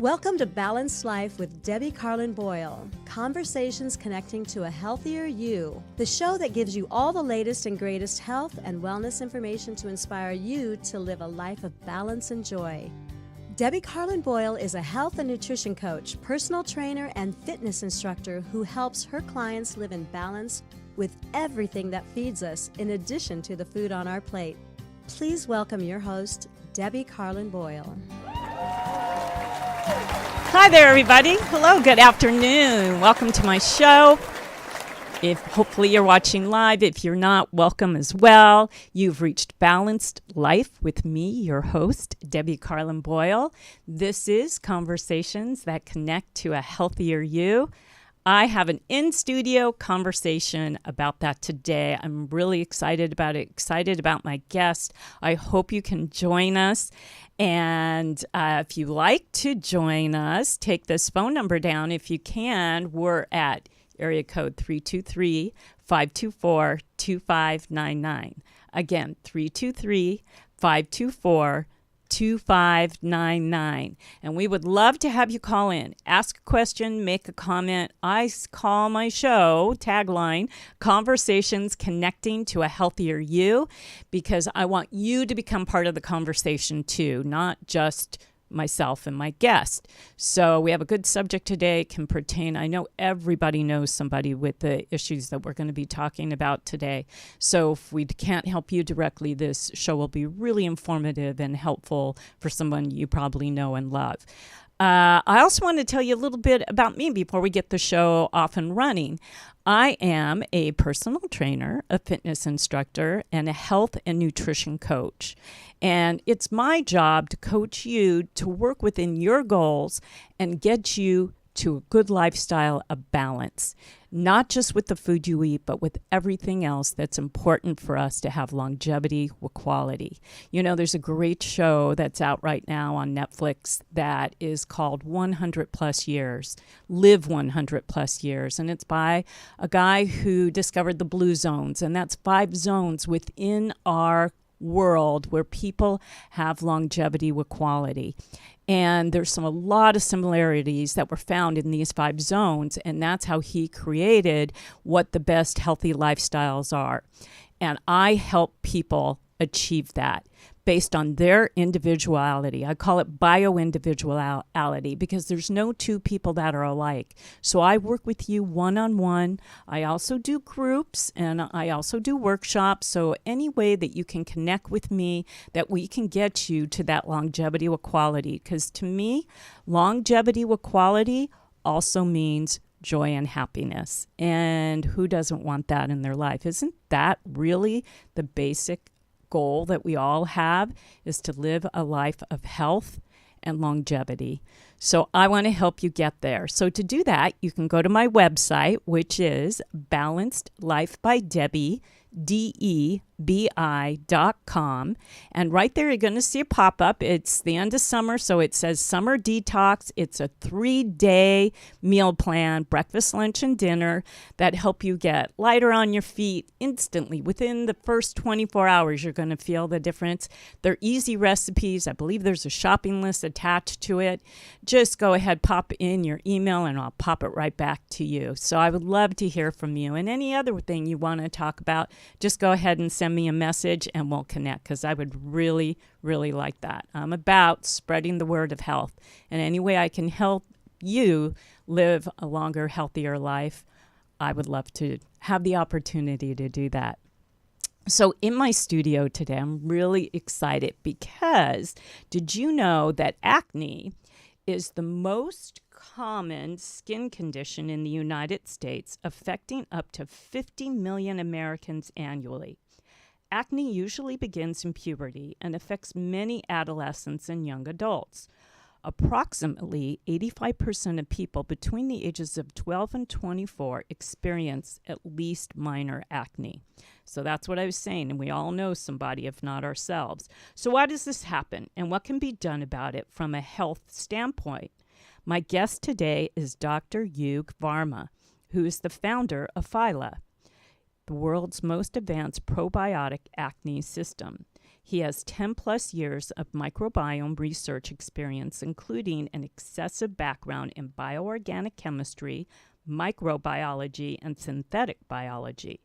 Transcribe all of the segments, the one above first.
Welcome to Balanced Life with Debbie Carlin Boyle. Conversations connecting to a healthier you. The show that gives you all the latest and greatest health and wellness information to inspire you to live a life of balance and joy. Debbie Carlin Boyle is a health and nutrition coach, personal trainer, and fitness instructor who helps her clients live in balance with everything that feeds us, in addition to the food on our plate. Please welcome your host, Debbie Carlin Boyle. Hi there, everybody. Hello, good afternoon. Welcome to my show. If hopefully you're watching live, if you're not, welcome as well. You've reached Balanced Life with me, your host, Debbie Carlin Boyle. This is Conversations that Connect to a Healthier You. I have an in-studio conversation about that today. I'm really excited about it, excited about my guest. I hope you can join us. And if you like to join us, take this phone number down. If you can, we're at area code 323-524-2599. Again, 323-524-2599. And we would love to have you call in, ask a question, make a comment. I call my show tagline Conversations Connecting to a Healthier You, because I want you to become part of the conversation too, not just myself and my guest. So we have a good subject today, can pertain. I know everybody knows somebody with the issues that we're going to be talking about today. So if we can't help you directly, this show will be really informative and helpful for someone you probably know and love. I also want to tell you a little bit about me before we get the show off and running. I am a personal trainer, a fitness instructor, and a health and nutrition coach. And it's my job to coach you to work within your goals and get you to a good lifestyle of balance, not just with the food you eat, but with everything else that's important for us to have longevity with quality. You know, there's a great show that's out right now on Netflix that is called 100 Plus Years, Live 100 Plus Years. And it's by a guy who discovered the blue zones. And that's 5 zones within our world where people have longevity with quality. And there's a lot of similarities that were found in these 5 zones, and that's how he created what the best healthy lifestyles are. And I help people achieve that based on their individuality. I call it bio-individuality because there's no 2 people that are alike. So I work with you one-on-one. I also do groups and I also do workshops. So any way that you can connect with me, that we can get you to that longevity with quality. Because to me, longevity with quality also means joy and happiness. And who doesn't want that in their life? Isn't that really the basic goal that we all have, is to live a life of health and longevity? So I want to help you get there. So to do that, you can go to my website, which is Balanced Life by Debbie, DEBI.com. And right there, you're going to see a pop-up. It's the end of summer, so it says Summer Detox. It's a 3-day meal plan, breakfast, lunch, and dinner that help you get lighter on your feet instantly. Within the first 24 hours, you're going to feel the difference. They're easy recipes. I believe there's a shopping list attached to it. Just go ahead, pop in your email, and I'll pop it right back to you. So I would love to hear from you. And any other thing you want to talk about, just go ahead and send me a message and we'll connect, because I would really, really like that. I'm about spreading the word of health. And any way I can help you live a longer, healthier life, I would love to have the opportunity to do that. So in my studio today, I'm really excited because did you know that acne is the most common skin condition in the United States, affecting up to 50 million Americans annually? Acne usually begins in puberty and affects many adolescents and young adults. Approximately 85% of people between the ages of 12 and 24 experience at least minor acne. So that's what I was saying, and we all know somebody, if not ourselves. So why does this happen, and what can be done about it from a health standpoint? My guest today is Dr. Yug Varma, who is the founder of Phyla, the world's most advanced probiotic acne system. He has 10 plus years of microbiome research experience, including an excessive background in bioorganic chemistry, microbiology, and synthetic biology.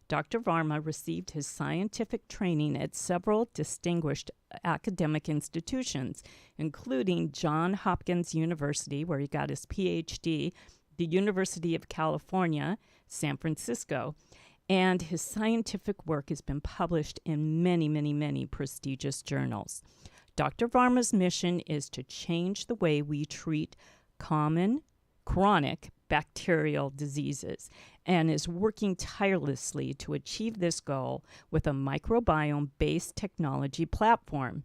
Dr. Varma received his scientific training at several distinguished academic institutions, including Johns Hopkins University, where he got his PhD, the University of California, San Francisco, and his scientific work has been published in many, many, many prestigious journals. Dr. Varma's mission is to change the way we treat common, chronic bacterial diseases and is working tirelessly to achieve this goal with a microbiome-based technology platform.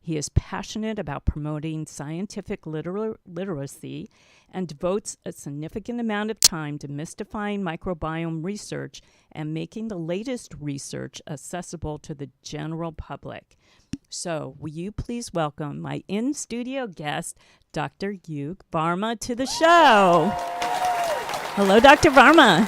He is passionate about promoting scientific literacy and devotes a significant amount of time to mystifying microbiome research and making the latest research accessible to the general public. So, will you please welcome my in-studio guest, Dr. Yug Varma, to the show. Hello, Dr. Varma.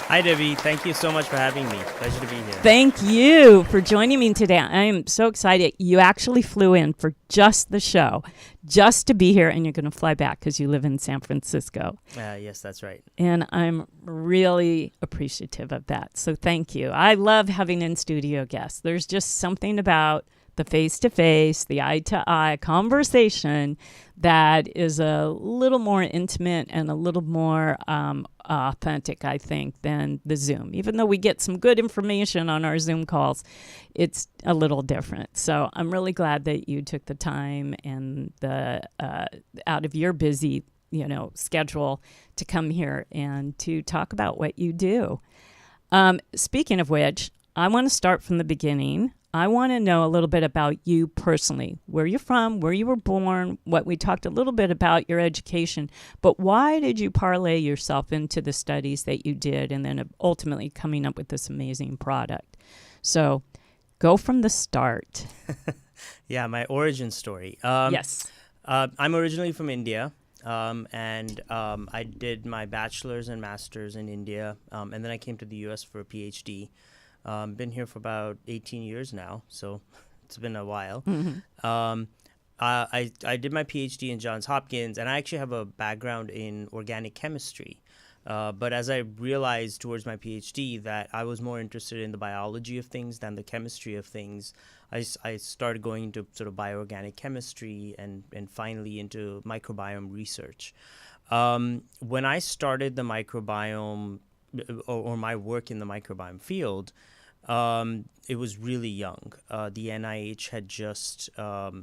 Hi, Debbie. Thank you so much for having me. Pleasure to be here. Thank you for joining me today. I am so excited. You actually flew in for just the show, just to be here, and you're going to fly back because you live in San Francisco. Yes, that's right. And I'm really appreciative of that. So thank you. I love having in-studio guests. There's just something about the face-to-face, the eye-to-eye conversation that is a little more intimate and a little more authentic, I think, than the Zoom. Even though we get some good information on our Zoom calls, it's a little different. So I'm really glad that you took the time and the out of your busy, schedule to come here and to talk about what you do. Speaking of which, I want to start from the beginning. I want to know a little bit about you personally, where you're from, where you were born, what we talked a little bit about your education, but why did you parlay yourself into the studies that you did and then ultimately coming up with this amazing product? So go from the start. Yeah, my origin story. Yes. I'm originally from India, and I did my bachelor's and master's in India, and then I came to the U.S. for a PhD. Been here for about 18 years now, so it's been a while. Mm-hmm. I did my PhD in Johns Hopkins, and I actually have a background in organic chemistry. But as I realized towards my PhD that I was more interested in the biology of things than the chemistry of things, I started going into sort of bioorganic chemistry and finally into microbiome research. When I started the microbiome or my work in the microbiome field, it was really young. The NIH had just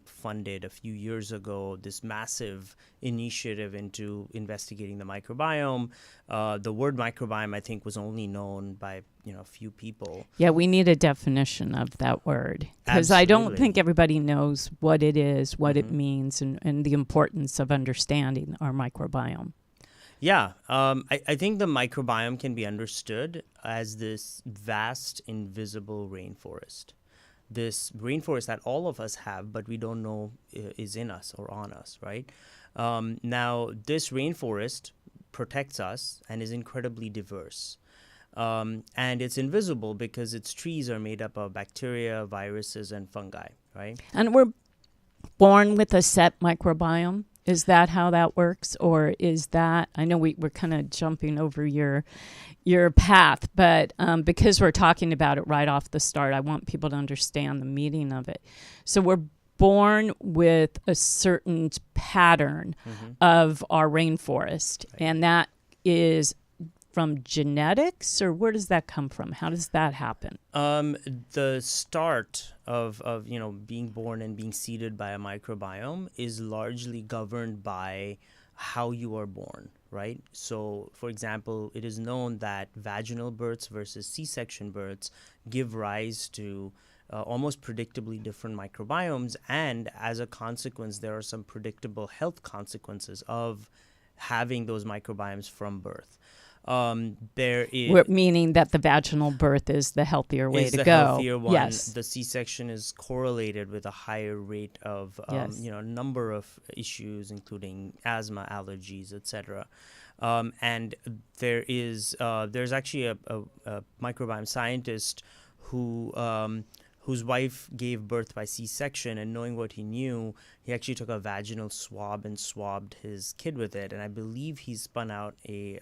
funded a few years ago this massive initiative into investigating the microbiome. The word microbiome, I think, was only known by a few people. Yeah, we need a definition of that word because I don't think everybody knows what it is, what it means, and the importance of understanding our microbiome. Yeah, I think the microbiome can be understood as this vast, invisible rainforest. This rainforest that all of us have, but we don't know is in us or on us, right? Now, this rainforest protects us and is incredibly diverse. And it's invisible because its trees are made up of bacteria, viruses, and fungi, right? And we're born with a set microbiome. Is that how that works? Or is that, I know we're kind of jumping over your path, but because we're talking about it right off the start, I want people to understand the meaning of it. So we're born with a certain pattern of our rainforest, right. And that is from genetics, or where does that come from? How does that happen? The start of being born and being seeded by a microbiome is largely governed by how you are born, right? So, for example, it is known that vaginal births versus C-section births give rise to almost predictably different microbiomes, and as a consequence, there are some predictable health consequences of having those microbiomes from birth. Meaning that the vaginal birth is the healthier way to go. Healthier one. Yes. The C-section is correlated with a higher rate of a number of issues, including asthma, allergies, etc. And there's actually a microbiome scientist who whose wife gave birth by C-section, and knowing what he knew, he actually took a vaginal swab and swabbed his kid with it. And I believe he spun out a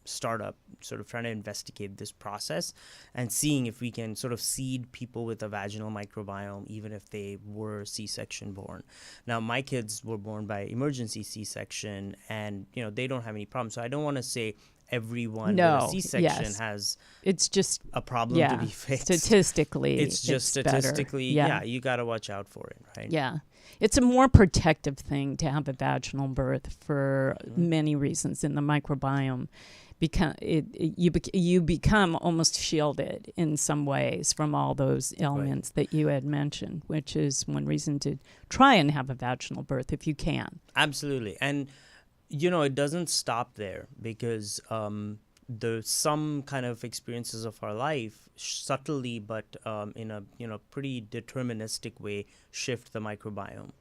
startup sort of trying to investigate this process and seeing if we can sort of seed people with a vaginal microbiome even if they were C-section born. Now, my kids were born by emergency C-section, and they don't have any problems. So I don't want to say everyone with a C-section has it's just a problem to be fixed. Statistically, it's just statistically, you got to watch out for it, right? Yeah. It's a more protective thing to have a vaginal birth for many reasons in the microbiome. You become almost shielded in some ways from all those ailments that you had mentioned, which is one reason to try and have a vaginal birth if you can. Absolutely. And it doesn't stop there, because there's some kind of experiences of our life subtly, but in a pretty deterministic way, shift the microbiome.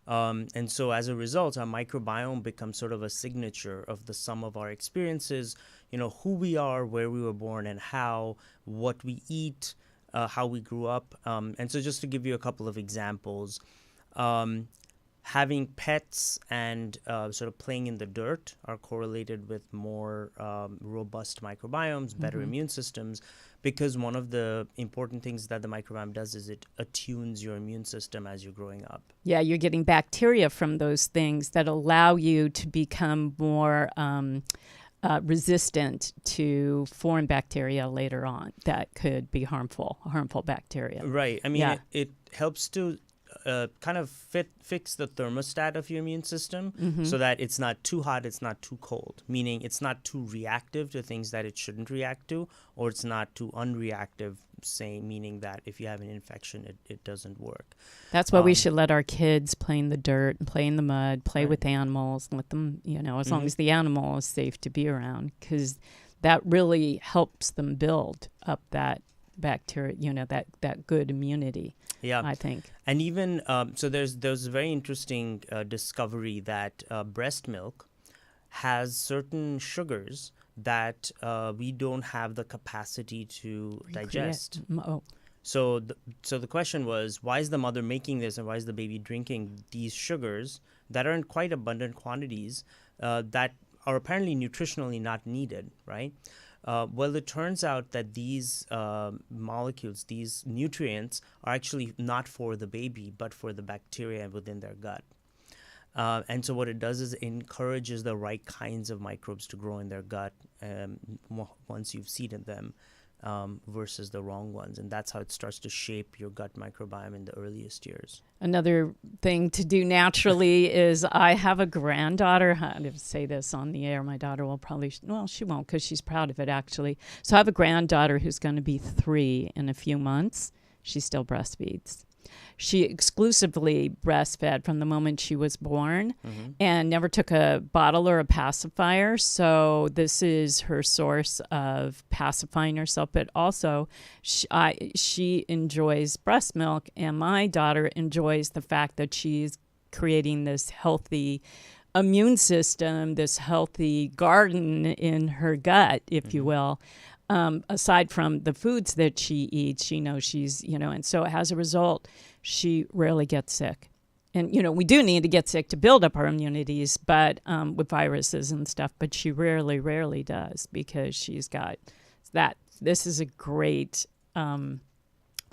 And so as a result, our microbiome becomes sort of a signature of the sum of our experiences, who we are, where we were born, and how, what we eat, how we grew up. And so just to give you a couple of examples, having pets and sort of playing in the dirt are correlated with more robust microbiomes, better immune systems, because one of the important things that the microbiome does is it attunes your immune system as you're growing up. Yeah, you're getting bacteria from those things that allow you to become more resistant to foreign bacteria later on that could be harmful bacteria. Right. I mean, it helps to kind of fix the thermostat of your immune system so that it's not too hot, it's not too cold, meaning it's not too reactive to things that it shouldn't react to, or it's not too unreactive, meaning that if you have an infection, it doesn't work. That's why we should let our kids play in the dirt and play in the mud, play with animals, and let them, as long as the animal is safe to be around, because that really helps them build up that bacteria, that good immunity. Yeah, I think. And even so, there's a very interesting discovery that breast milk has certain sugars that we don't have the capacity to digest. So the question was, why is the mother making this, and why is the baby drinking these sugars that are in quite abundant quantities that are apparently nutritionally not needed, right? Well, it turns out that these molecules, these nutrients, are actually not for the baby, but for the bacteria within their gut. And so what it does is it encourages the right kinds of microbes to grow in their gut once you've seeded them, versus the wrong ones. And that's how it starts to shape your gut microbiome in the earliest years. Another thing to do naturally is I have a granddaughter. I have to say this on the air. My daughter will probably, she won't, because she's proud of it, actually. So I have a granddaughter who's going to be 3 in a few months. She still breastfeeds. She exclusively breastfed from the moment she was born and never took a bottle or a pacifier. So this is her source of pacifying herself. But also, she enjoys breast milk, and my daughter enjoys the fact that she's creating this healthy immune system, this healthy garden in her gut, if you will. Aside from the foods that she eats, she knows she's, and so as a result, she rarely gets sick. And, we do need to get sick to build up our immunities, but with viruses and stuff, but she rarely does, because she's got that. This is a great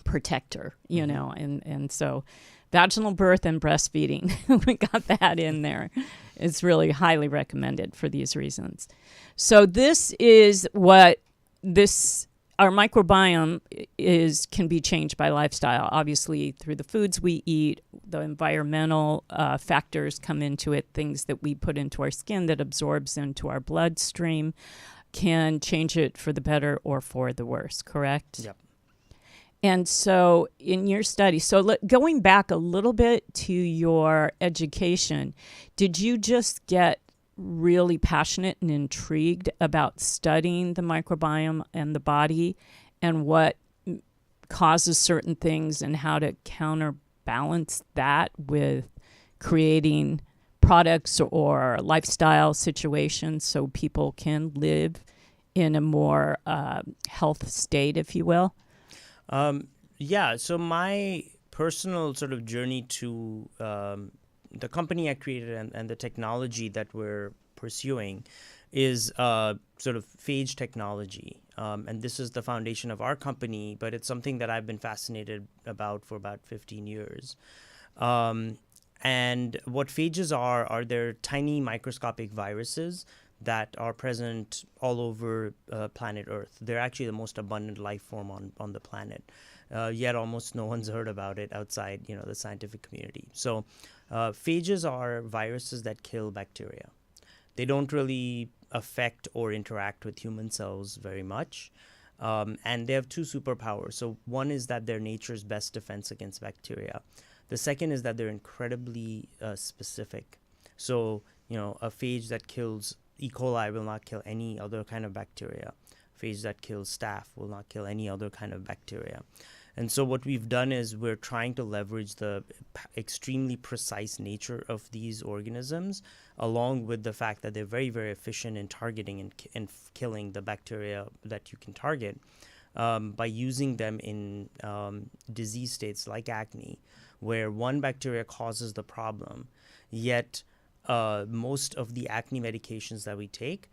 protector, and so vaginal birth and breastfeeding, we got that in there. It's really highly recommended for these reasons. So this is what our microbiome can be changed by lifestyle, obviously through the foods we eat. The environmental factors come into it, things that we put into our skin that absorbs into our bloodstream can change it for the better or for the worse, correct? Yep. And so in your study, going back a little bit to your education, did you just get really passionate and intrigued about studying the microbiome and the body and what causes certain things and how to counterbalance that with creating products or lifestyle situations so people can live in a more health state, if you will? Yeah, so my personal sort of journey to the company I created and the technology that we're pursuing is sort of phage technology. And this is the foundation of our company, but it's something that I've been fascinated about for about 15 years. And what phages are they're tiny microscopic viruses that are present all over planet Earth. They're actually the most abundant life form on the planet. Yet almost no one's heard about it outside, the scientific community. So phages are viruses that kill bacteria. They don't really affect or interact with human cells very much. And they have two superpowers. So one is that they're nature's best defense against bacteria. The second is that they're incredibly specific. So, a phage that kills E. coli will not kill any other kind of bacteria. Phage that kills staph will not kill any other kind of bacteria. And so what we've done is we're trying to leverage the extremely precise nature of these organisms, along with the fact that they're very, very efficient in targeting and killing the bacteria that you can target, by using them in disease states like acne, where one bacteria causes the problem, yet most of the acne medications that we take,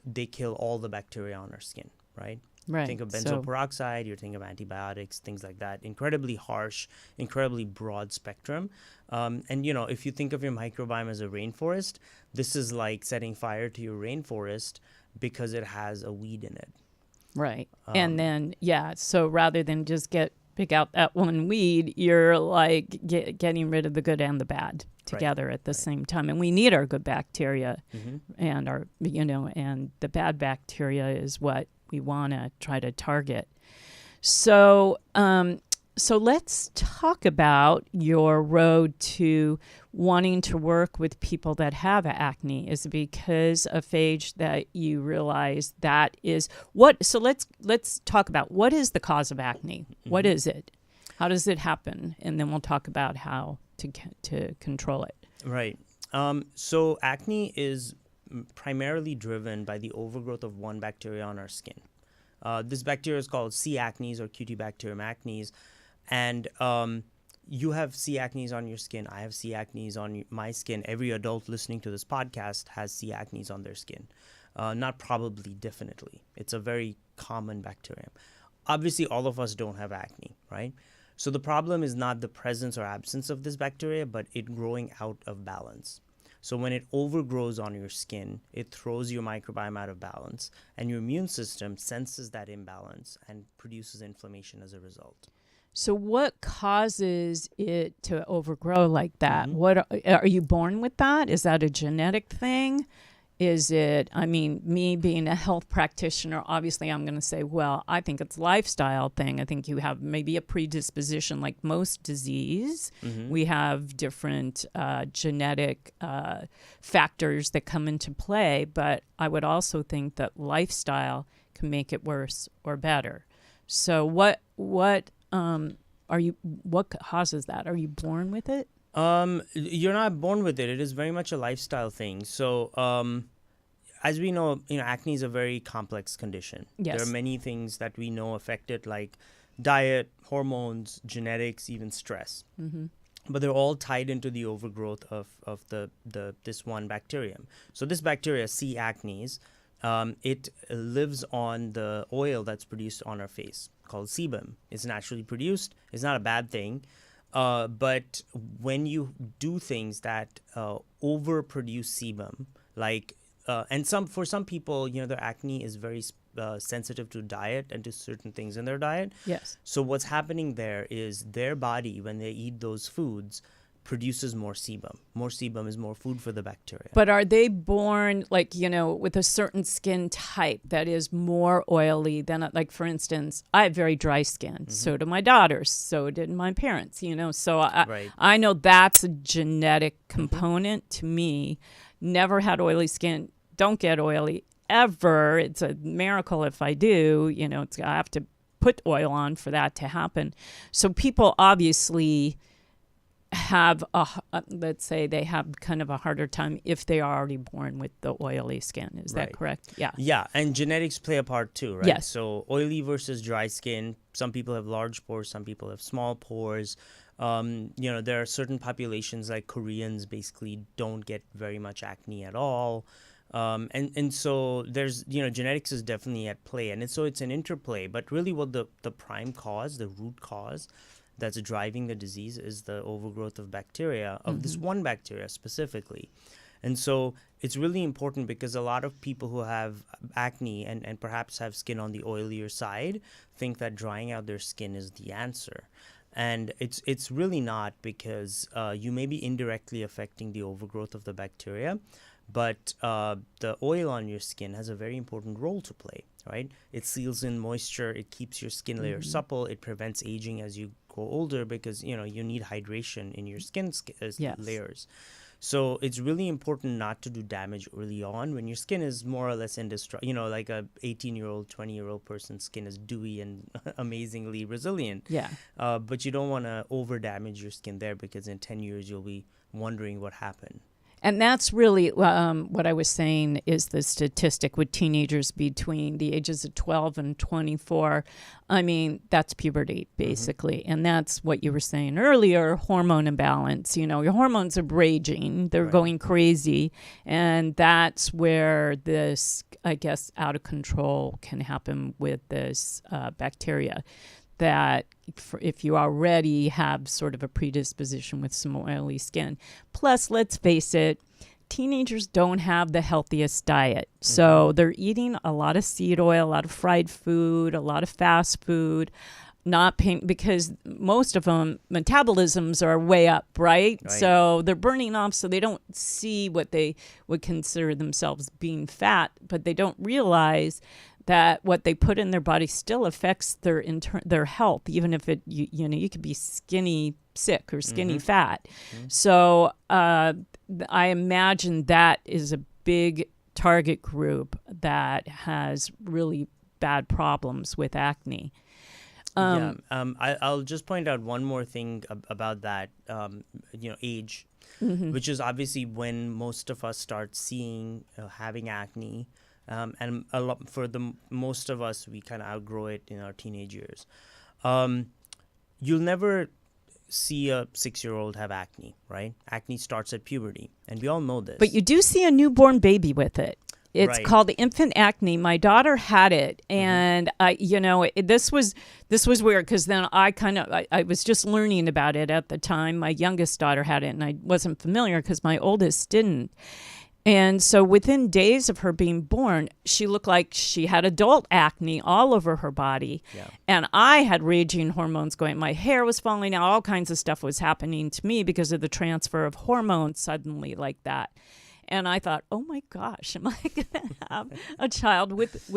they kill all the bacteria on our skin, right? Right. Think of benzoyl peroxide, you're thinking of antibiotics, things like that. Incredibly harsh, incredibly broad spectrum. And, if you think of your microbiome as a rainforest, this is like setting fire to your rainforest because it has a weed in it. Right. And then, so rather than just pick out that one weed, you're like getting rid of the good and the bad together at the same time. And we need our good bacteria and our, and the bad bacteria is what we want to try to target. So, so let's talk about your road to wanting to work with people that have acne. Is it because of phage that you realize that is what? So let's talk about what is the cause of acne. What is it? How does it happen? And then we'll talk about how to control it. Right. So acne is primarily driven by the overgrowth of one bacteria on our skin. This bacteria is called C. acnes or Cutibacterium acnes. And you have C. acnes on your skin. I have C. acnes on my skin. Every adult listening to this podcast has C. acnes on their skin. Not probably, definitely. It's a very common bacterium. Obviously, all of us don't have acne, right? So the problem is not the presence or absence of this bacteria, but it growing out of balance. So when it overgrows on your skin, it throws your microbiome out of balance, and your immune system senses that imbalance and produces inflammation as a result. So what causes it to overgrow like that? What are you born with that? Is that a genetic thing? Is it, me being a health practitioner, obviously I'm going to say, well, I think it's a lifestyle thing. I think you have maybe a predisposition like most disease. We have different genetic factors that come into play, but I would also think that lifestyle can make it worse or better. So what causes that? Are you born with it? You're not born with it. It is very much a lifestyle thing. So, as we know, acne is a very complex condition. Yes. There are many things that we know affect it, like diet, hormones, genetics, even stress. But they're all tied into the overgrowth of this one bacterium. So this bacteria, C. acnes, it lives on the oil that's produced on our face called sebum. It's naturally produced. It's not a bad thing. But when you do things that overproduce sebum, like for some people, their acne is very sensitive to diet and to certain things in their diet. Yes. So what's happening there is their body, when they eat those foods, produces more sebum. More sebum is more food for the bacteria. But are they born with a certain skin type that is more oily than, like, for instance, I have very dry skin. So do my daughters. So did my parents, So I know that's a genetic component to me. Never had oily skin. Don't get oily ever. It's a miracle if I do. I have to put oil on for that to happen. So people obviously have let's say they have kind of a harder time if they are already born with the oily skin. Is that correct? Yeah. Yeah, and genetics play a part too, right? Yes. So oily versus dry skin. Some people have large pores, some people have small pores. There are certain populations like Koreans basically don't get very much acne at all. And so there's, genetics is definitely at play. And so it's an interplay. But really what the prime cause, the root cause that's driving the disease is the overgrowth of bacteria, of this one bacteria specifically. And so it's really important because a lot of people who have acne and perhaps have skin on the oilier side think that drying out their skin is the answer. And it's really not, because you may be indirectly affecting the overgrowth of the bacteria, but the oil on your skin has a very important role to play, right? It seals in moisture, it keeps your skin layer supple, it prevents aging as you grow older, because you need hydration in your skin layers. So it's really important not to do damage early on when your skin is more or less indestructible. Like a 18-year-old, 20-year-old person's skin is dewy and amazingly resilient. Yeah. But you don't want to over damage your skin there, because in 10 years you'll be wondering what happened. And that's really what I was saying is the statistic with teenagers between the ages of 12 and 24. I mean, that's puberty, basically. And that's what you were saying earlier, hormone imbalance. Your hormones are raging. They're going crazy. And that's where this, I guess, out of control can happen with this bacteria. That if you already have sort of a predisposition with some oily skin. Plus, let's face it, teenagers don't have the healthiest diet. So they're eating a lot of seed oil, a lot of fried food, a lot of fast food, because most of them, metabolisms are way up, right? So they're burning off, so they don't see what they would consider themselves being fat, but they don't realize that what they put in their body still affects their health, even if you could be skinny sick or skinny fat. So I imagine that is a big target group that has really bad problems with acne. I'll just point out one more thing about that, age, which is obviously when most of us start seeing having acne. And for most of us, we kind of outgrow it in our teenage years. You'll never see a 6-year-old have acne, right? Acne starts at puberty, and we all know this. But you do see a newborn baby with it. It's called infant acne. My daughter had it, and this was weird, because then I was just learning about it at the time. My youngest daughter had it, and I wasn't familiar because my oldest didn't. And so within days of her being born, she looked like she had adult acne all over her body. Yeah. And I had raging hormones going. My hair was falling out. All kinds of stuff was happening to me because of the transfer of hormones suddenly like that. And I thought, oh my gosh, am I going to have a child with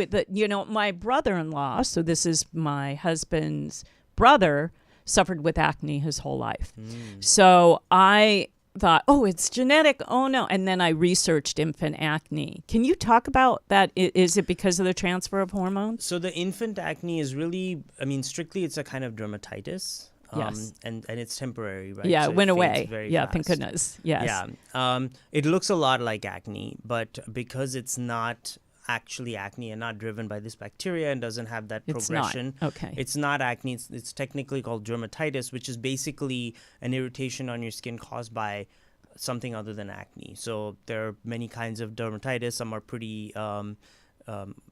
my brother-in-law, so this is my husband's brother, suffered with acne his whole life. So I thought, oh, it's genetic. Oh, no. And then I researched infant acne. Can you talk about that? Is it because of the transfer of hormones? So the infant acne is really, strictly it's a kind of dermatitis. Yes. And it's temporary, right? Yeah, so it went away. Yeah, fast. Thank goodness. Yes. Yeah. It looks a lot like acne, but because it's not actually acne and not driven by this bacteria and doesn't have that progression. It's not. Okay. It's not acne. It's technically called dermatitis, which is basically an irritation on your skin caused by something other than acne. So there are many kinds of dermatitis. Some are pretty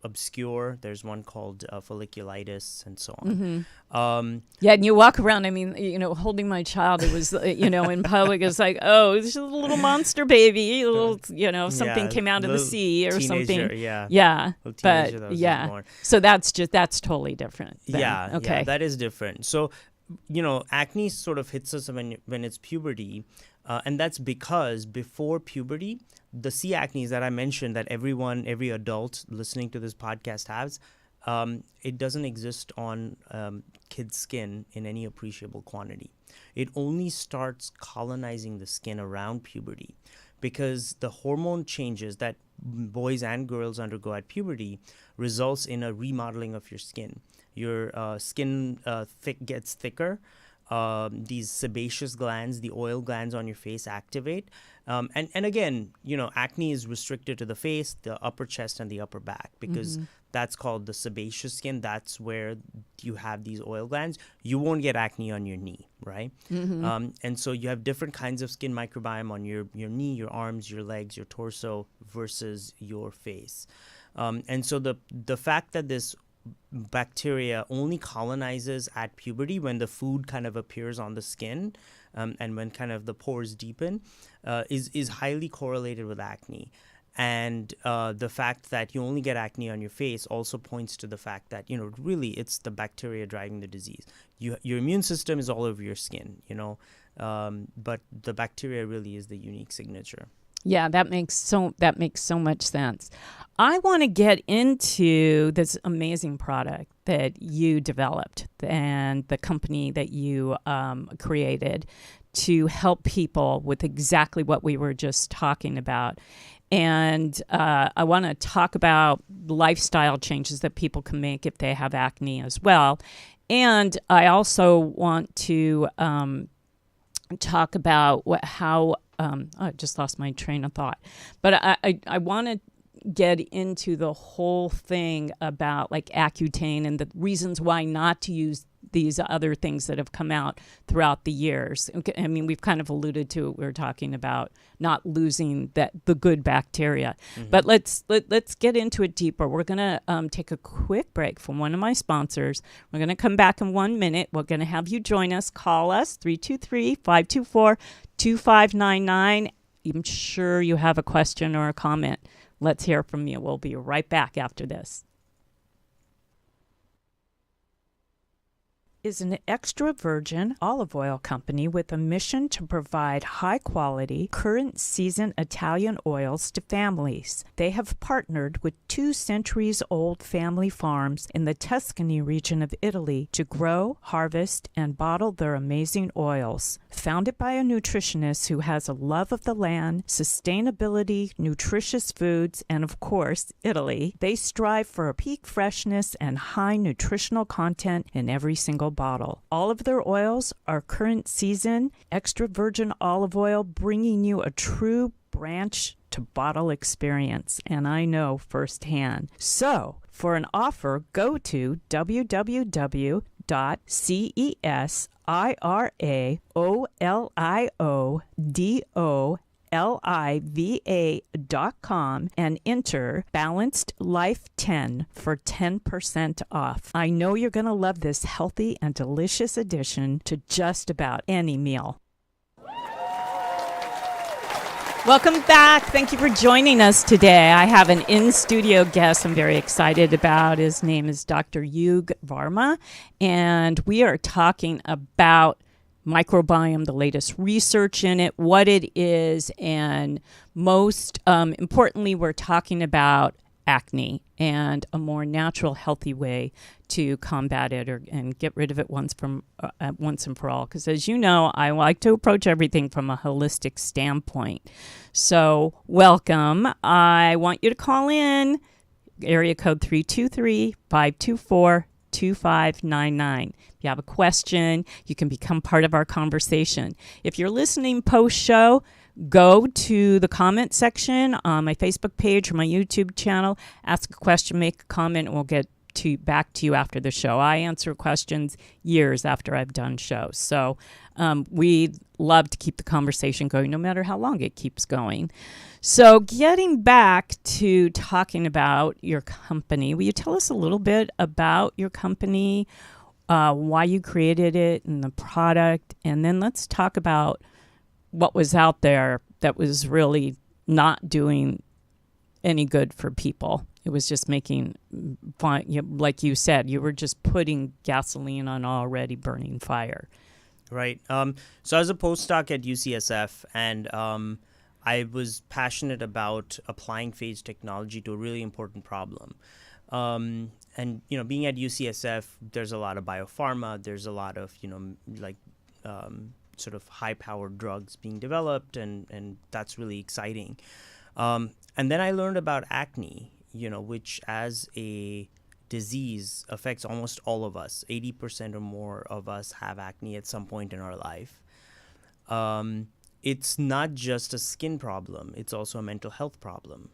obscure. There's one called folliculitis and so on. And you walk around, holding my child, it was, in public, it's like, oh, it's a little monster baby, a little, something came out of the sea or something. Yeah. But yeah. So that's totally different. Then. Yeah. Okay. Yeah, that is different. So, acne sort of hits us when it's puberty. And that's because before puberty, the C. acnes that I mentioned that every adult listening to this podcast has, it doesn't exist on kids' skin in any appreciable quantity. It only starts colonizing the skin around puberty, because the hormone changes that boys and girls undergo at puberty results in a remodeling of your skin. Your skin gets thicker. these sebaceous glands, the oil glands on your face activate. And again, acne is restricted to the face, the upper chest, and the upper back because that's called the sebaceous skin. That's where you have these oil glands. You won't get acne on your knee, right? And so you have different kinds of skin microbiome on your knee, your arms, your legs, your torso versus your face. And so the fact that this bacteria only colonizes at puberty when the food kind of appears on the skin and when kind of the pores deepen is highly correlated with acne. And the fact that you only get acne on your face also points to the fact that, really it's the bacteria driving the disease. Your immune system is all over your skin, but the bacteria really is the unique signature. Yeah, that makes so much sense. I want to get into this amazing product that you developed and the company that you created to help people with exactly what we were just talking about. And I want to talk about lifestyle changes that people can make if they have acne as well. And I also want to talk about how I just lost my train of thought. But I want to get into the whole thing about like Accutane and the reasons why not to use these other things that have come out throughout the years. I mean, we've kind of alluded to it. We're talking about not losing the good bacteria. But let's get into it deeper. We're going to take a quick break from one of my sponsors. We're going to come back in 1 minute. We're going to have you join us. Call us, 323-524-2599. I'm sure you have a question or a comment. Let's hear from you. We'll be right back after this. Is an extra virgin olive oil company with a mission to provide high-quality, current-season Italian oils to families. They have partnered with 2 centuries-old family farms in the Tuscany region of Italy to grow, harvest, and bottle their amazing oils. Founded by a nutritionist who has a love of the land, sustainability, nutritious foods, and of course, Italy, they strive for a peak freshness and high nutritional content in every single bottle. All of their oils are current season, extra virgin olive oil, bringing you a true branch to bottle experience, and I know firsthand. So, for an offer, go to www.cesiroliva.com and enter Balanced Life 10 for 10% off. I know you're going to love this healthy and delicious addition to just about any meal. Welcome back. Thank you for joining us today. I have an in-studio guest I'm very excited about. His name is Dr. Yug Varma, and we are talking about microbiome, the latest research in it, what it is, and most importantly, we're talking about acne and a more natural, healthy way to combat it and get rid of it once and for all. Because as you know, I like to approach everything from a holistic standpoint. So welcome. I want you to call in, area code 323-524-2599. If you have a question, you can become part of our conversation. If you're listening post-show, go to the comment section on my Facebook page or my YouTube channel, ask a question, make a comment, and we'll get back to you after the show. I answer questions years after I've done shows. So we love to keep the conversation going no matter how long it keeps going. So getting back to talking about your company, will you tell us a little bit about your company, why you created it and the product, and then let's talk about what was out there that was really not doing any good for people. It was just making fun, like you said, you were just putting gasoline on already burning fire. Right. So I was a postdoc at UCSF, and I was passionate about applying phage technology to a really important problem. And, being at UCSF, there's a lot of biopharma, there's a lot of, sort of high-powered drugs being developed, and that's really exciting. And then I learned about acne, which as a disease affects almost all of us. 80% or more of us have acne at some point in our life. It's not just a skin problem. It's also a mental health problem.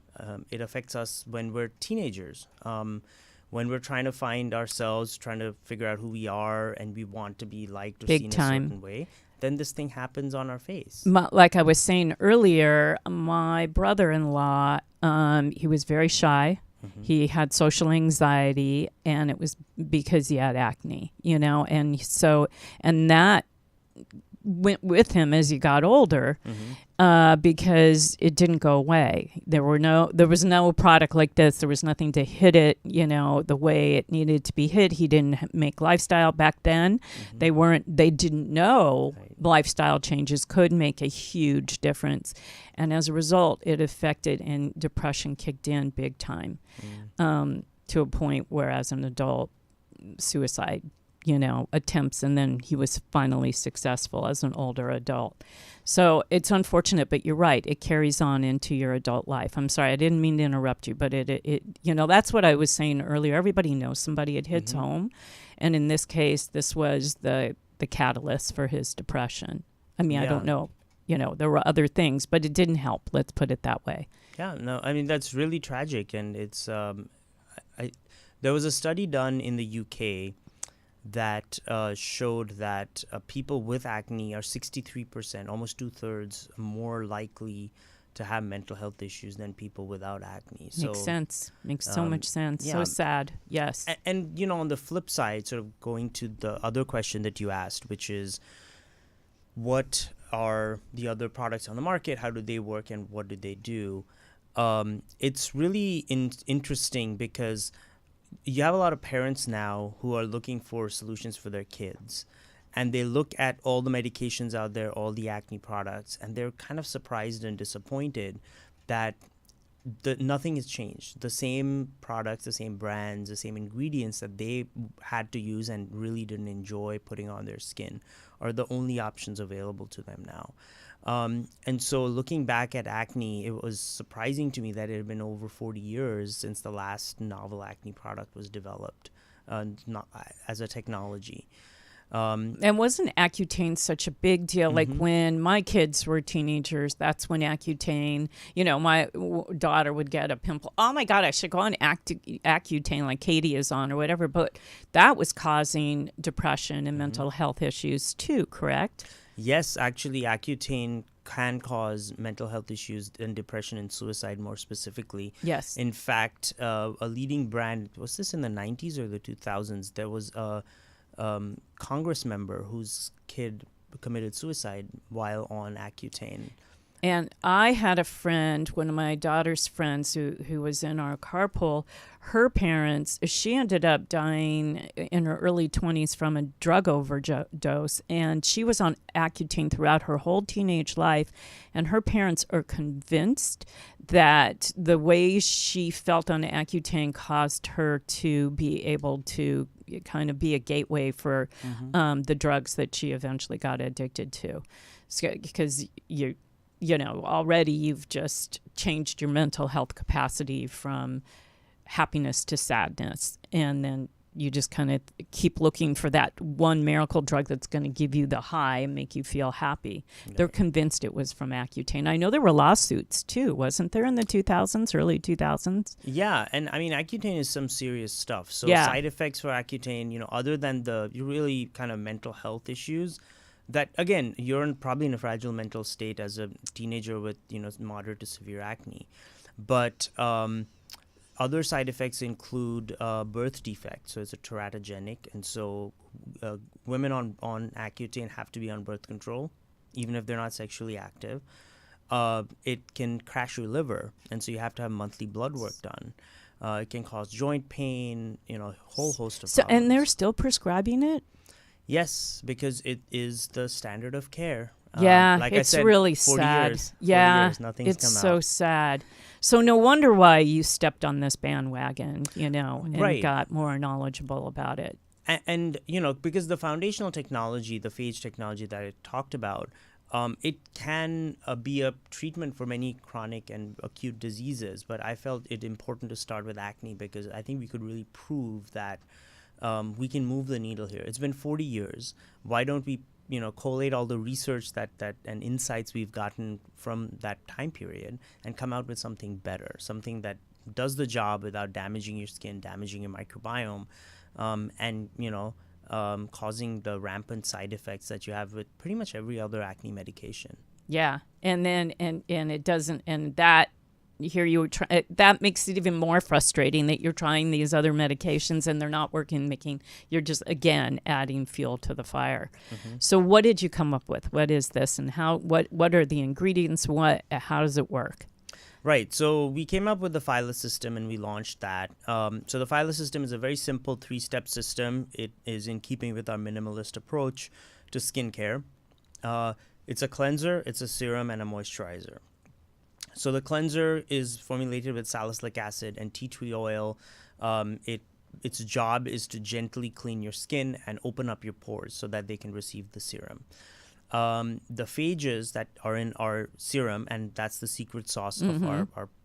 It affects us when we're teenagers, when we're trying to find ourselves, trying to figure out who we are, and we want to be liked or Big seen time. a certain way. Then this thing happens on our face. Like I was saying earlier, my brother-in-law, he was very shy. Mm-hmm. He had social anxiety, and it was because he had acne, and that went with him as he got older, because it didn't go away. There was no product like this. There was nothing to hit it, the way it needed to be hit. He didn't make lifestyle back then. They didn't know lifestyle changes could make a huge difference. And as a result, it affected, and depression kicked in big time, to a point where as an adult, suicide attempts, and then he was finally successful as an older adult. So it's unfortunate, but you're right. It carries on into your adult life. I'm sorry, I didn't mean to interrupt you, but it that's what I was saying earlier. Everybody knows somebody it hits home, and in this case, this was the catalyst for his depression. I mean, I don't know. There were other things, but it didn't help. Let's put it that way. Yeah, no, I mean, that's really tragic, and it's there was a study done in the UK that showed that people with acne are 63%, almost 2/3, more likely to have mental health issues than people without acne. So, makes sense. Makes so much sense. yeah. So sad. Yes. And on the flip side, sort of going to the other question that you asked, which is, what are the other products on the market? How do they work, and what do they do? It's really interesting because you have a lot of parents now who are looking for solutions for their kids, and they look at all the medications out there, all the acne products, and they're kind of surprised and disappointed that nothing has changed. The same products, the same brands, the same ingredients that they had to use and really didn't enjoy putting on their skin are the only options available to them now. And so looking back at acne, it was surprising to me that it had been over 40 years since the last novel acne product was developed as a technology. And wasn't Accutane such a big deal? Like when my kids were teenagers, that's when Accutane, my daughter would get a pimple. Oh my God, I should go on Accutane like Katie is on or whatever. But that was causing depression and mental health issues too, correct? Yes, actually, Accutane can cause mental health issues and depression and suicide more specifically. Yes. In fact, a leading brand, was this in the 90s or the 2000s? There was a Congress member whose kid committed suicide while on Accutane. And I had a friend, one of my daughter's friends who was in our carpool. Her parents, she ended up dying in her early 20s from a drug overdose. And she was on Accutane throughout her whole teenage life. And her parents are convinced that the way she felt on Accutane caused her to be able to kind of be a gateway for the drugs that she eventually got addicted to. So, because already you've just changed your mental health capacity from happiness to sadness. And then you just kind of keep looking for that one miracle drug that's going to give you the high and make you feel happy. Yeah. They're convinced it was from Accutane. I know there were lawsuits too, wasn't there, in the 2000s, early 2000s? Yeah, and I mean, Accutane is some serious stuff. So side effects for Accutane, other than the really kind of mental health issues, that, again, you're probably in a fragile mental state as a teenager with, moderate to severe acne. But other side effects include birth defects. So it's a teratogenic. And so women on Accutane have to be on birth control, even if they're not sexually active. It can crash your liver. And so you have to have monthly blood work done. It can cause joint pain, a whole host of problems. And they're still prescribing it? Yes, because it is the standard of care. Like it's I said, really 40 sad. Years, 40 years, nothing's it's come so out. sad. So no wonder why you stepped on this bandwagon, and right. got more knowledgeable about it. And because the foundational technology, the phage technology that I talked about, It can be a treatment for many chronic and acute diseases, but I felt it important to start with acne because I think we could really prove that we can move the needle here. It's been 40 years. Why don't we, collate all the research that and insights we've gotten from that time period and come out with something better, something that does the job without damaging your skin, damaging your microbiome, and causing the rampant side effects that you have with pretty much every other acne medication. Yeah, and then and it doesn't, and that here you were that makes it even more frustrating that you're trying these other medications and they're not working, you're just again adding fuel to the fire. Mm-hmm. So what did you come up with? What is this, and what are the ingredients? How does it work? Right. So we came up with the Phyla system and we launched that. So the Phyla system is a very simple 3-step system. It is in keeping with our minimalist approach to skincare. It's a cleanser, it's a serum, and a moisturizer. So the cleanser is formulated with salicylic acid and tea tree oil. Its job is to gently clean your skin and open up your pores so that they can receive the serum. The phages that are in our serum, and that's the secret sauce of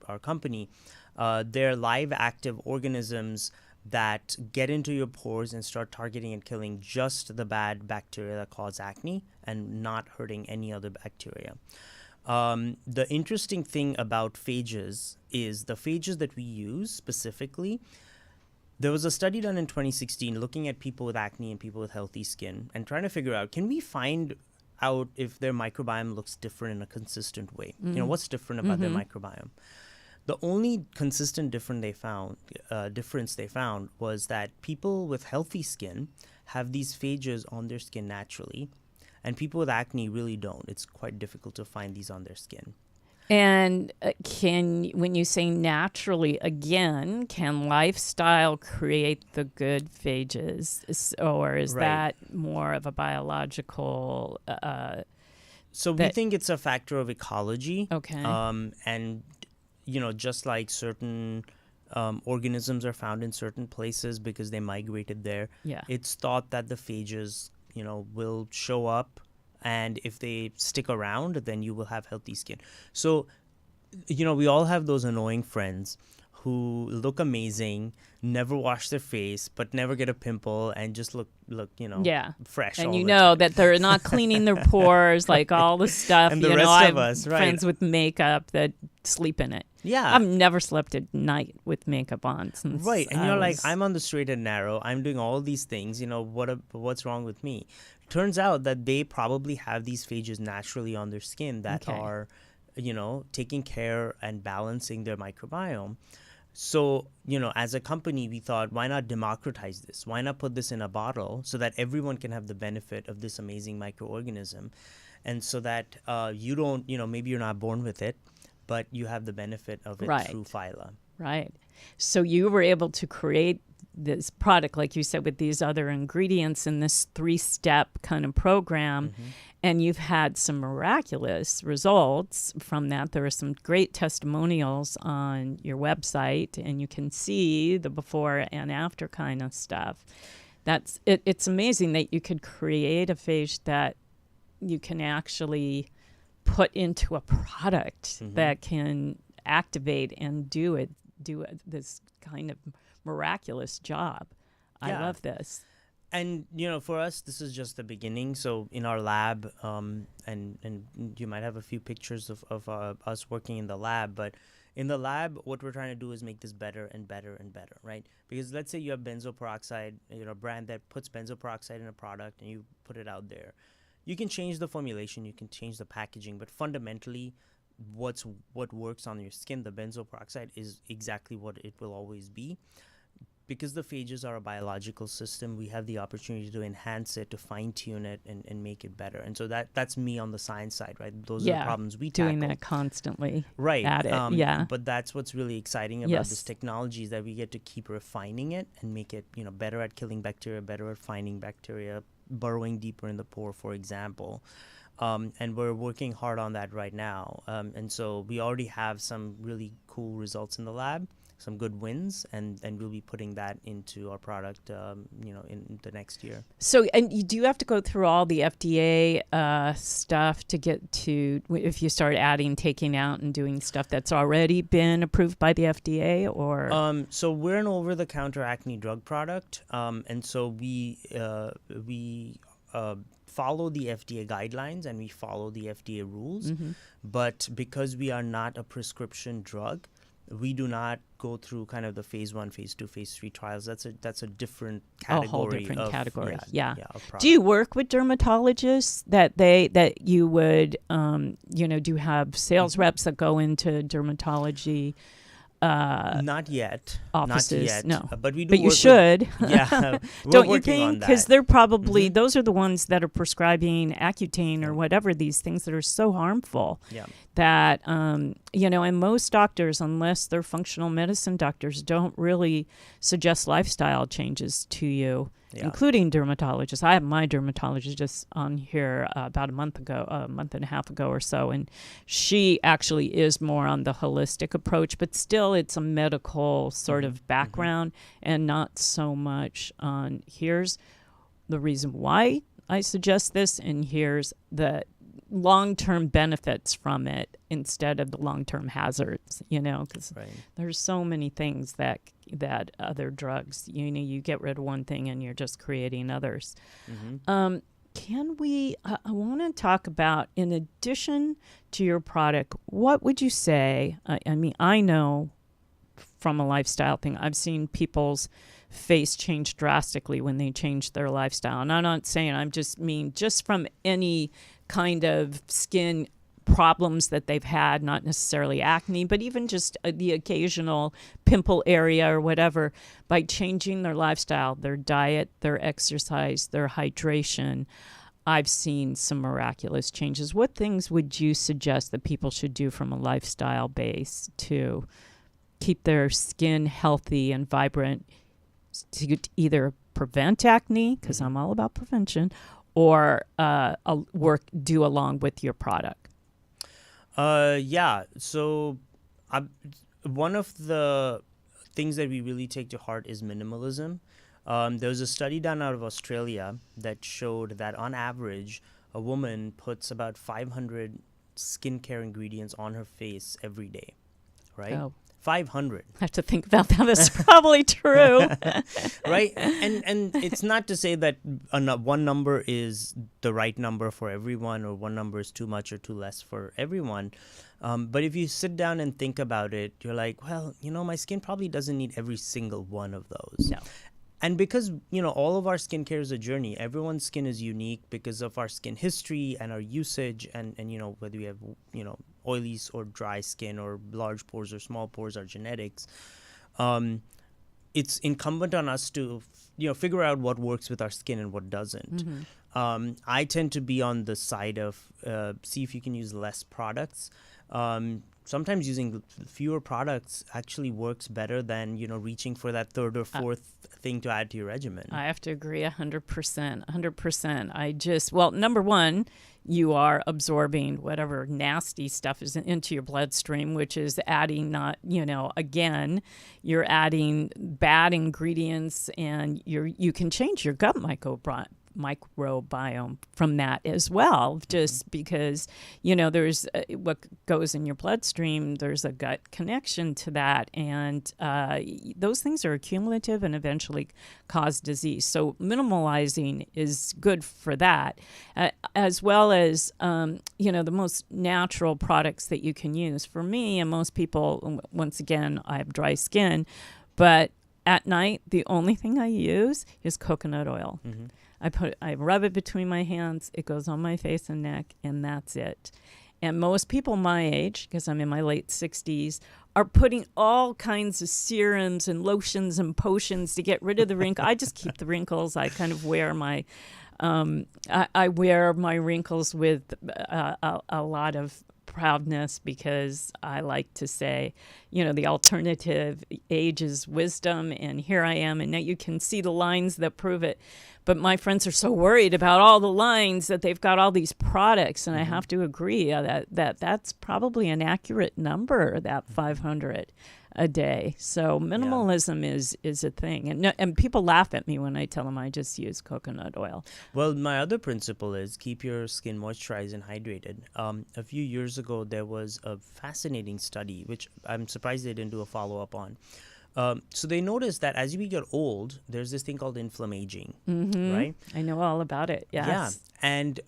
our company, they're live active organisms that get into your pores and start targeting and killing just the bad bacteria that cause acne and not hurting any other bacteria. The interesting thing about phages is the phages that we use specifically. There was a study done in 2016 looking at people with acne and people with healthy skin and trying to figure out, can we find out if their microbiome looks different in a consistent way? What's different about their microbiome? The only consistent difference they found was that people with healthy skin have these phages on their skin naturally, and people with acne really don't. It's quite difficult to find these on their skin. And when you say naturally, again, can lifestyle create the good phages, or is that more of a biological? We think it's a factor of ecology. Okay. And just like certain organisms are found in certain places because they migrated there. Yeah. It's thought that the phages, will show up. And if they stick around, then you will have healthy skin. So, we all have those annoying friends who look amazing, never wash their face, but never get a pimple and just look fresh. And all the time. that they're not cleaning their pores, like all the stuff. And the rest of us, right? Friends with makeup that sleep in it. Yeah. I've never slept at night with makeup on since. Right. And you're like, I'm on the straight and narrow. I'm doing all these things. What's wrong with me? Turns out that they probably have these phages naturally on their skin that are, taking care and balancing their microbiome. So, as a company, we thought, why not democratize this? Why not put this in a bottle so that everyone can have the benefit of this amazing microorganism? And so that you don't, maybe you're not born with it, but you have the benefit of it through Phyla. Right. So you were able to create this product, like you said, with these other ingredients in this 3-step kind of program. Mm-hmm. And you've had some miraculous results from that. There are some great testimonials on your website, and you can see the before and after kind of stuff. It's amazing that you could create a phage that you can actually put into a product that can activate and do this kind of miraculous job. I love this. And for us, this is just the beginning. So in our lab, and you might have a few pictures of us working in the lab, but in the lab, what we're trying to do is make this better and better and better, right? Because let's say you have benzoyl peroxide, a brand that puts benzoyl peroxide in a product and you put it out there. You can change the formulation, you can change the packaging, but fundamentally, what works on your skin, the benzoyl peroxide, is exactly what it will always be. Because the phages are a biological system, we have the opportunity to enhance it, to fine-tune it, and make it better. And so that's me on the science side, right? Those are the problems we tackle. Doing that constantly. Right. At it, But that's what's really exciting about this technology, is that we get to keep refining it and make it, better at killing bacteria, better at finding bacteria, burrowing deeper in the pore, for example. And we're working hard on that right now. And so we already have some really cool results in the lab. some good wins, and we'll be putting that into our product, in the next year. So, and you do have to go through all the FDA stuff to get to, if you start taking out and doing stuff that's already been approved by the FDA, or? So we're an over-the-counter acne drug product, and so we follow the FDA guidelines and we follow the FDA rules. But because we are not a prescription drug, we do not go through kind of the phase 1, phase 2, phase 3 trials. That's a different category. A whole different category. Yeah. Of do you work with dermatologists that you would, do have sales reps that go into dermatology? Not yet. Offices, not yet. no. But we do. But you work should. With, yeah. Don't you think? Because they're probably, Mm-hmm. those are the ones that are prescribing Accutane or whatever, these things that are so harmful. Yeah. That, and most doctors, unless they're functional medicine doctors, don't really suggest lifestyle changes to you, including dermatologists. I have my dermatologist just on here about a month and a half ago or so, and she actually is more on the holistic approach, but still it's a medical sort of background and not so much on here's the reason why I suggest this and here's the long-term benefits from it instead of the long-term hazards, because there's so many things that other drugs, you get rid of one thing and you're just creating others. Can we, I want to talk about, in addition to your product, what would you say, I know from a lifestyle thing, I've seen people's face change drastically when they change their lifestyle. And I'm not saying, just from any kind of skin problems that they've had, not necessarily acne, but even just the occasional pimple area or whatever, by changing their lifestyle, their diet, their exercise, their hydration. I've seen some miraculous changes. What things would you suggest that people should do from a lifestyle base to keep their skin healthy and vibrant, to either prevent acne, because I'm all about prevention, or do along with your product? So one of the things that we really take to heart is minimalism. There was a study done out of Australia that showed that on average, a woman puts about 500 skincare ingredients on her face every day, right? Oh. 500. I have to think about that. That's probably true. Right? And it's not to say that one number is the right number for everyone, or one number is too much or too less for everyone. But if you sit down and think about it, you're like, well, my skin probably doesn't need every single one of those. No. And because, all of our skincare is a journey, everyone's skin is unique because of our skin history and our usage and whether we have, oily or dry skin or large pores or small pores, our genetics. It's incumbent on us to, figure out what works with our skin and what doesn't. I tend to be on the side of see if you can use less products. Sometimes using fewer products actually works better than, reaching for that third or fourth thing to add to your regimen. I have to agree 100%. 100%. Number one, you are absorbing whatever nasty stuff is into your bloodstream, which is adding again, you're adding bad ingredients, and you can change your gut microbiome from that as well, just because there's what goes in your bloodstream, there's a gut connection to that, and those things are cumulative and eventually cause disease. So minimalizing is good for that, as well as the most natural products that you can use. For me and most people, once again, I have dry skin, but at night the only thing I use is coconut oil. I rub it between my hands, it goes on my face and neck, and that's it. And most people my age, because I'm in my late 60s, are putting all kinds of serums and lotions and potions to get rid of the wrinkles. I just keep the wrinkles. I kind of wear my I wear my wrinkles with a lot of proudness, because I like to say, the alternative age is wisdom, and here I am, and now you can see the lines that prove it. But my friends are so worried about all the lines that they've got all these products, and I have to agree that that's probably an accurate number, that 500. a day. So minimalism is a thing. And people laugh at me when I tell them I just use coconut oil. Well, my other principle is keep your skin moisturized and hydrated. A few years ago, there was a fascinating study, which I'm surprised they didn't do a follow-up on. So they noticed that as we get old, there's this thing called inflammaging, right? I know all about it. Yes. Yeah. And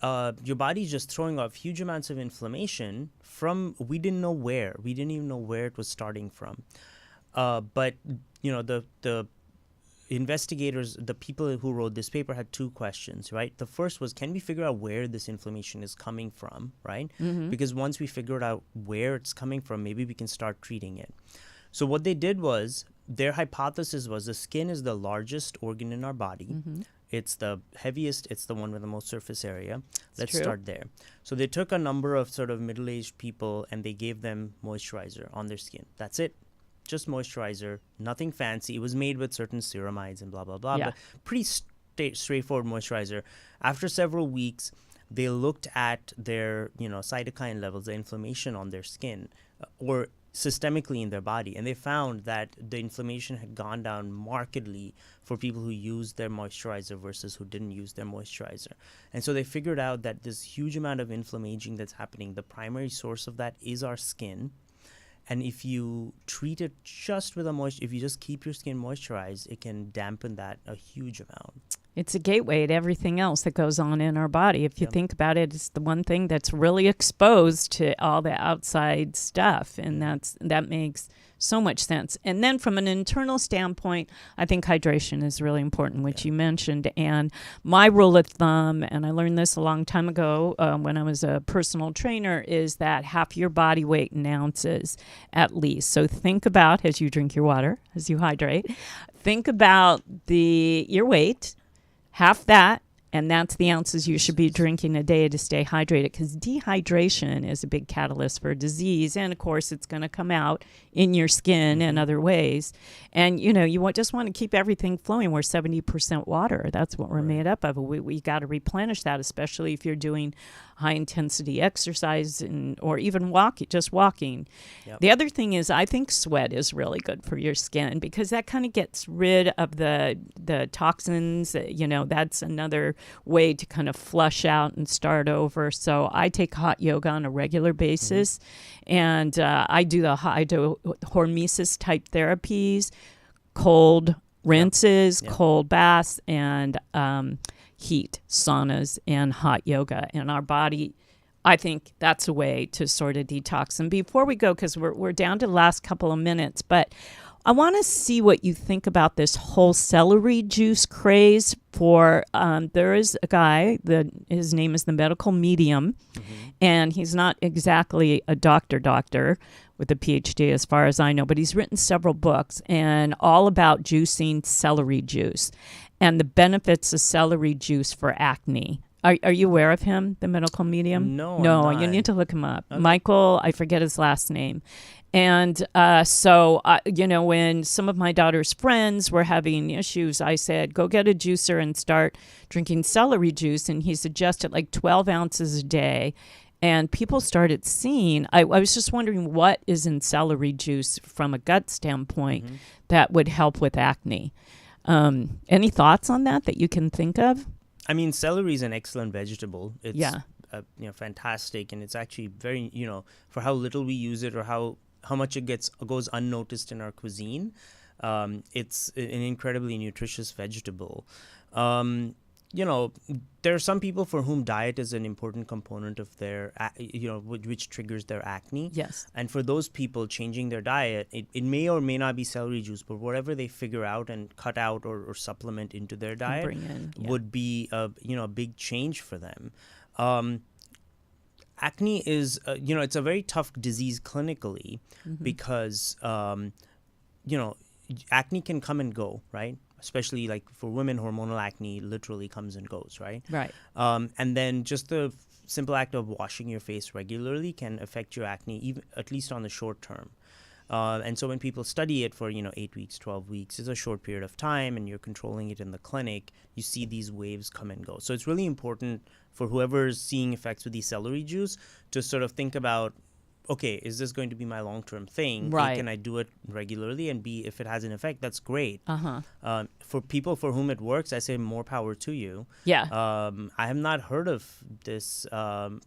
your body's just throwing off huge amounts of inflammation from we didn't know where. We didn't even know where it was starting from. But, the investigators, the people who wrote this paper had two questions, right? The first was, can we figure out where this inflammation is coming from, right? Because once we figured out where it's coming from, maybe we can start treating it. So what they did was, their hypothesis was the skin is the largest organ in our body. It's the heaviest. It's the one with the most surface area. Let's start there. So they took a number of sort of middle-aged people and they gave them moisturizer on their skin. That's it. Just moisturizer, nothing fancy. It was made with certain ceramides and blah, blah, blah. But pretty straightforward moisturizer. After several weeks, they looked at their, cytokine levels, the inflammation on their skin, or systemically in their body, and they found that the inflammation had gone down markedly for people who used their moisturizer versus who didn't use their moisturizer. And so they figured out that this huge amount of inflammaging that's happening, the primary source of that is our skin. And if you treat it just with if you just keep your skin moisturized, it can dampen that a huge amount. It's a gateway to everything else that goes on in our body. If you think about it, it's the one thing that's really exposed to all the outside stuff, and that makes so much sense. And then from an internal standpoint, I think hydration is really important, which you mentioned. And my rule of thumb, and I learned this a long time ago when I was a personal trainer, is that half your body weight in ounces at least. So think about, as you drink your water, as you hydrate, think about your weight, half that, and that's the ounces you should be drinking a day to stay hydrated, because dehydration is a big catalyst for disease. And, of course, it's going to come out in your skin and other ways. And, you just want to keep everything flowing. We're 70% water. That's what we're made up of. We got to replenish that, especially if you're doing high-intensity exercise or even just walking. Yep. The other thing is, I think sweat is really good for your skin, because that kind of gets rid of the toxins. That's another way to kind of flush out and start over. So I take hot yoga on a regular basis, and I do hormesis type therapies, cold rinses, cold baths, and heat saunas and hot yoga. And our body, I think that's a way to sort of detox. And before we go, because we're down to the last couple of minutes, but I want to see what you think about this whole celery juice craze. There is a guy, his name is the medical medium, and he's not exactly a doctor with a PhD as far as I know, but he's written several books and all about juicing celery juice and the benefits of celery juice for acne. Are you aware of him, the medical medium? No, I'm you need to look him up. Okay. Michael, I forget his last name. And so when some of my daughter's friends were having issues, I said, go get a juicer and start drinking celery juice. And he suggested like 12 ounces a day. And people started seeing, I was just wondering what is in celery juice from a gut standpoint that would help with acne. Any thoughts on that you can think of? I mean, celery is an excellent vegetable. It's fantastic, and it's actually very, for how little we use it or how much it goes unnoticed in our cuisine. It's an incredibly nutritious vegetable. There are some people for whom diet is an important component of their, which triggers their acne. Yes. And for those people, changing their diet, it may or may not be celery juice, but whatever they figure out and cut out or supplement into their diet would be a big change for them. Acne is, it's a very tough disease clinically because, acne can come and go, right? Especially like for women, hormonal acne literally comes and goes, right? Right. And then just the simple act of washing your face regularly can affect your acne, even at least on the short term. And so when people study it for 8 weeks, 12 weeks, it's a short period of time, and you're controlling it in the clinic, you see these waves come and go. So it's really important for whoever is seeing effects with the celery juice to sort of think about, okay, is this going to be my long-term thing? Right. A, can I do it regularly? And B, if it has an effect, that's great. Uh-huh. For people for whom it works, I say more power to you. Yeah. I have not heard of this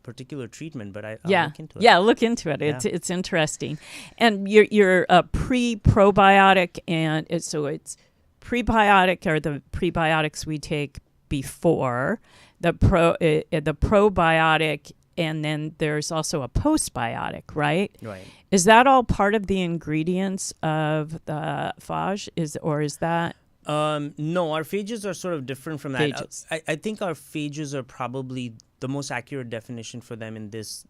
particular treatment, but I'll look into it. Yeah, look into it. Yeah. It's interesting. And you're a pre-probiotic, and so it's prebiotic are the prebiotics we take before the probiotic, and then there's also a postbiotic, right? Right. Is that all part of the ingredients of the phage? Is that? No, our phages are sort of different from that. Phages. I think our phages are probably the most accurate definition for them in this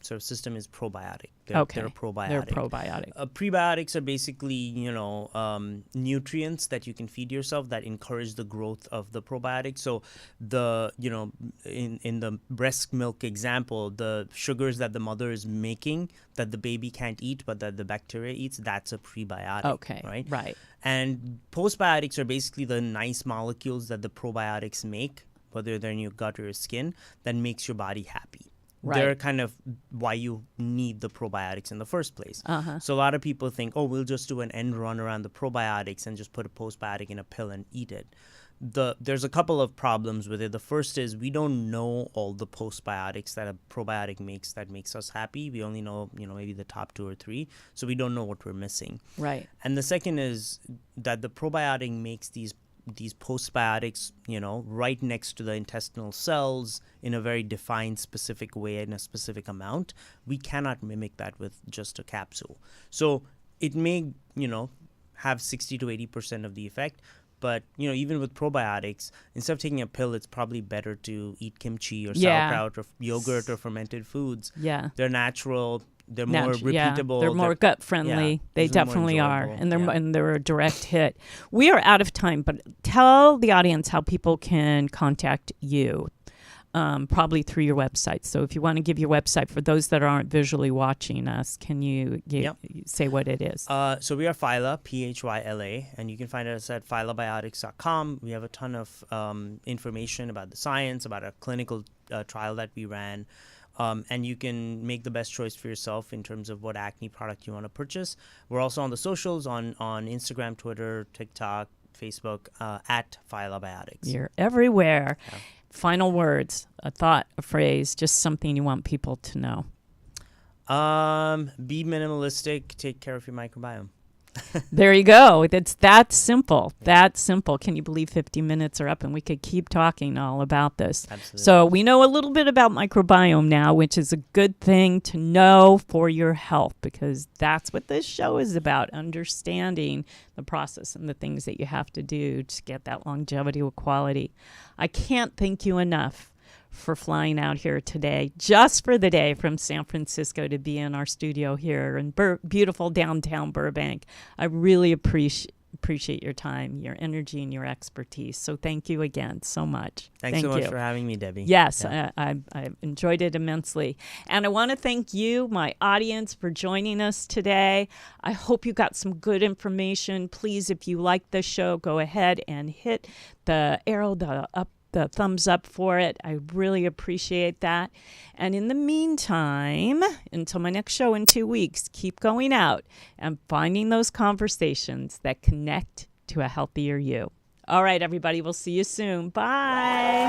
sort of system is probiotic. They're a probiotic. They're probiotic. Prebiotics are basically, nutrients that you can feed yourself that encourage the growth of the probiotic. So in the breast milk example, the sugars that the mother is making that the baby can't eat but that the bacteria eats, that's a prebiotic. Okay. Right. And postbiotics are basically the nice molecules that the probiotics make, whether they're in your gut or your skin, that makes your body happy. Right. They're kind of why you need the probiotics in the first place. Uh-huh. So a lot of people think, oh, we'll just do an end run around the probiotics and just put a postbiotic in a pill and eat it. There's a couple of problems with it. The first is we don't know all the postbiotics that a probiotic makes that makes us happy. We only know, maybe the top 2 or 3. So we don't know what we're missing. Right. And the second is that the probiotic makes these postbiotics, right next to the intestinal cells in a very defined, specific way in a specific amount. We cannot mimic that with just a capsule. So it may, have 60 to 80% of the effect. But, even with probiotics, instead of taking a pill, it's probably better to eat kimchi or sauerkraut or yogurt or fermented foods. Yeah. They're natural. They're more repeatable. They're more gut friendly. Yeah, they definitely are, and Yeah. they're a direct hit. We are out of time, but tell the audience how people can contact you. Probably through your website. So if you want to give your website for those that aren't visually watching us, can you say what it is? So we are Phyla, Phyla, and you can find us at phylabiotics.com. We have a ton of information about the science, about a clinical trial that we ran. And you can make the best choice for yourself in terms of what acne product you want to purchase. We're also on the socials on Instagram, Twitter, TikTok, Facebook, at Phylabiotics. You're everywhere. Yeah. Final words, a thought, a phrase, just something you want people to know. Be minimalistic, take care of your microbiome. There you go. It's that simple. That simple. Can you believe 50 minutes are up and we could keep talking all about this? Absolutely. So we know a little bit about microbiome now, which is a good thing to know for your health, because that's what this show is about, understanding the process and the things that you have to do to get that longevity with quality. I can't thank you enough for flying out here today, just for the day, from San Francisco to be in our studio here in beautiful downtown Burbank. I really appreciate your time, your energy, and your expertise. So thank you again so much. Thanks so much for having me, Debbie. Yes, yeah. I enjoyed it immensely. And I want to thank you, my audience, for joining us today. I hope you got some good information. Please, if you like the show, go ahead and hit the arrow, the thumbs up for it. I really appreciate that. And in the meantime, until my next show in 2 weeks, keep going out and finding those conversations that connect to a healthier you. All right, everybody, we'll see you soon. Bye.